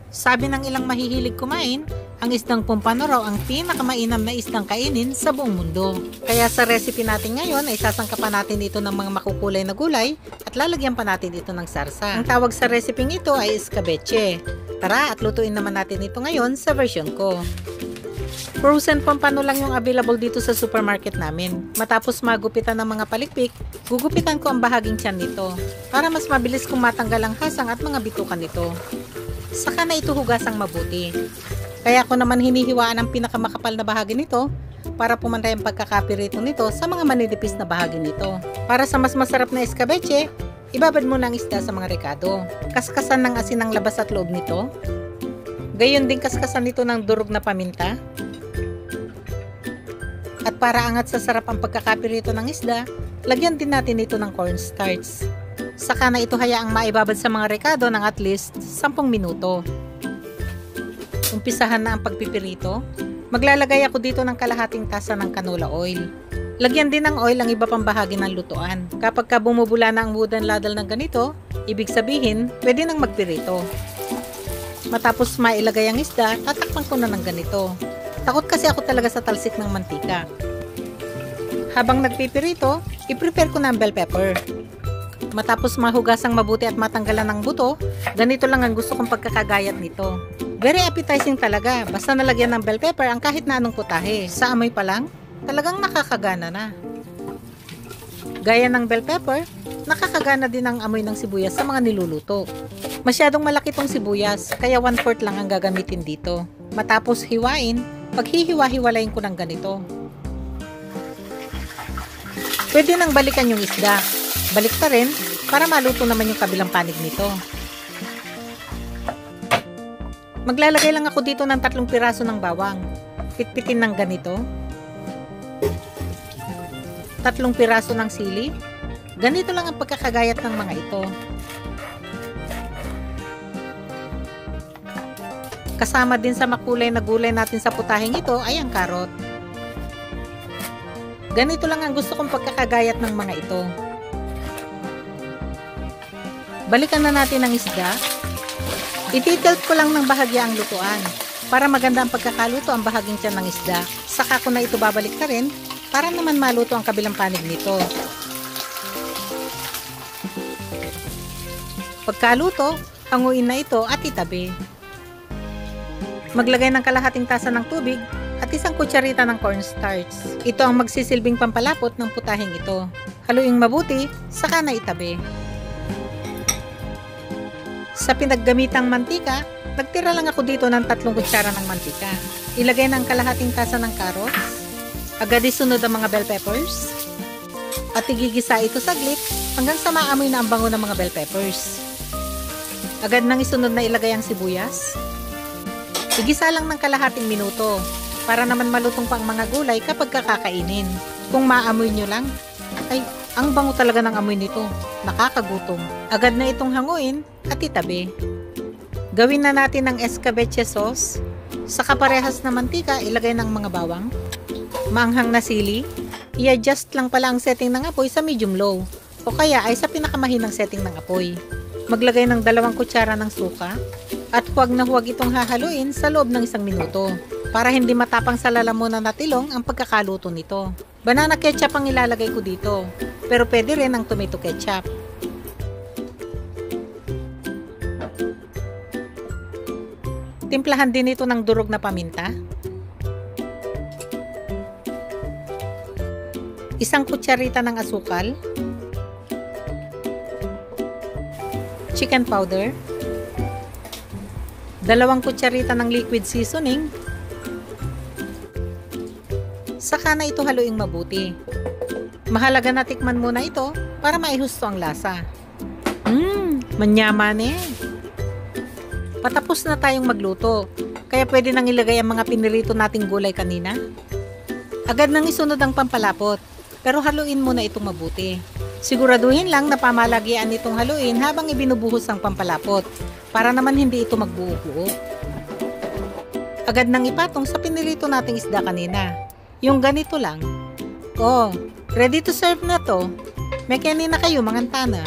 Sabi ng ilang mahihilig kumain, ang isdang pompano raw ang pinakamainam na isdang kainin sa buong mundo. Kaya sa recipe natin ngayon ay sasangkapan natin ito ng mga makukulay na gulay at lalagyan pa natin ito ng sarsa. Ang tawag sa recipe ito ay escabeche. Tara at lutuin naman natin ito ngayon sa version ko. Frozen pompano lang yung available dito sa supermarket namin. Matapos magupitan ng mga palikpik, gugupitan ko ang bahaging tiyan nito para mas mabilis kong matanggal ang hasang at mga bitukan nito. Saka na ito hugasang mabuti. Kaya ako naman hinihiwaan ang pinakamakapal na bahagi nito para pumantay ang pagkakapirito nito sa mga maninipis na bahagi nito. Para sa mas masarap na escabeche, ibabad mo na ang isda sa mga rekado. Kaskasan ng asin ang labas at loob nito. Gayon din kaskasan nito ng durog na paminta. At para angat sa sarap ang pagkakapirito ng isda, lagyan din natin ito ng cornstarch. Saka na ito hayaang maibabad sa mga rekado ng at least 10 minuto. Umpisahan na ang pagpipirito. Maglalagay ako dito ng kalahating tasa ng canola oil. Lagyan din ng oil ang iba pang bahagi ng lutuan. Kapag bumubula na ang wooden ladle ng ganito, ibig sabihin, pwede nang magpirito. Matapos mailagay ang isda, tatakpan ko na ng ganito. Takot kasi ako talaga sa talsik ng mantika. Habang nagpipirito, i-prepare ko na ang bell pepper. Matapos mahugasang mabuti at matanggalan ng buto, ganito lang ang gusto kong pagkakagayat nito. Very appetizing talaga, basta nalagyan ng bell pepper ang kahit na anong putahe. Sa amoy pa lang, talagang nakakagana na. Gaya ng bell pepper, nakakagana din ang amoy ng sibuyas sa mga niluluto. Masyadong malaki tong sibuyas, kaya 1/4 lang ang gagamitin dito. Matapos hiwain, paghihiwa-hiwalayin ko ng ganito. Pwede nang balikan yung isda. Balik ta rin para maluto naman yung kabilang panig nito. Maglalagay lang ako dito ng 3 piraso ng bawang. Pitpitin ng ganito. 3 piraso ng sili. Ganito lang ang pagkakagayat ng mga ito. Kasama din sa makulay na gulay natin sa putaheng ito ay ang karot. Ganito lang ang gusto kong pagkakagayat ng mga ito. Balikan na natin ang isda. Ititilt ko lang ng bahagya ang lutuan para maganda ang pagkakaluto ang bahaging tiyan ng isda. Saka ko na ito babalik na rin para naman maluto ang kabilang panig nito. Pagkaluto, hanguin na ito at itabi. Maglagay ng kalahating tasa ng tubig at 1 kutsarita ng cornstarch. Ito ang magsisilbing pampalapot ng putaheng ito. Haluin mabuti, saka na itabi. Sa pinaggamitang mantika, nagtira lang ako dito ng 3 kutsara ng mantika. Ilagay na ang kalahating tasa ng carrots. Agad isunod ang mga bell peppers. At igigisa ito saglit hanggang sa maamoy na ang bango ng mga bell peppers. Agad nang isunod na ilagay ang sibuyas. Igisa lang ng kalahating minuto para naman malutong pa ang mga gulay kapag kakakainin. Kung maamoy nyo lang, ay, ang bango talaga ng amoy nito. Nakakagutom. Agad na itong hanguin at itabi. Gawin na natin ang escabeche sauce. Sa kaparehas na mantika, ilagay ng mga bawang. Maanghang na sili. I-adjust lang pala ang setting ng apoy sa medium-low. O kaya ay sa pinakamahinang setting ng apoy. Maglagay ng 2 kutsara ng suka. At huwag na huwag itong hahaluin sa loob ng 1 minuto. Para hindi matapang sa lalamunan na tilong ang pagkakaluto nito. Banana ketchup ang ilalagay ko dito. Pero pwede rin ang tomato ketchup. Timplahan din ito ng durog na paminta. 1 kutsarita ng asukal. Chicken powder. 2 kutsarita ng liquid seasoning. Saka na ito haluing mabuti. Mahalaga na tikman muna ito para maihusto ang lasa. Manyaman eh. Patapos na tayong magluto, kaya pwede nang ilagay ang mga pinirito nating gulay kanina. Agad nang isunod ang pampalapot, pero haluin muna itong mabuti. Siguraduhin lang na pamalagian itong haluin habang ibinubuhos ang pampalapot, para naman hindi ito magbuo-buo. Agad nang ipatong sa pinirito nating isda kanina. Yung ganito lang. Oh, ready to serve na to. May kanina kayo, mga tana.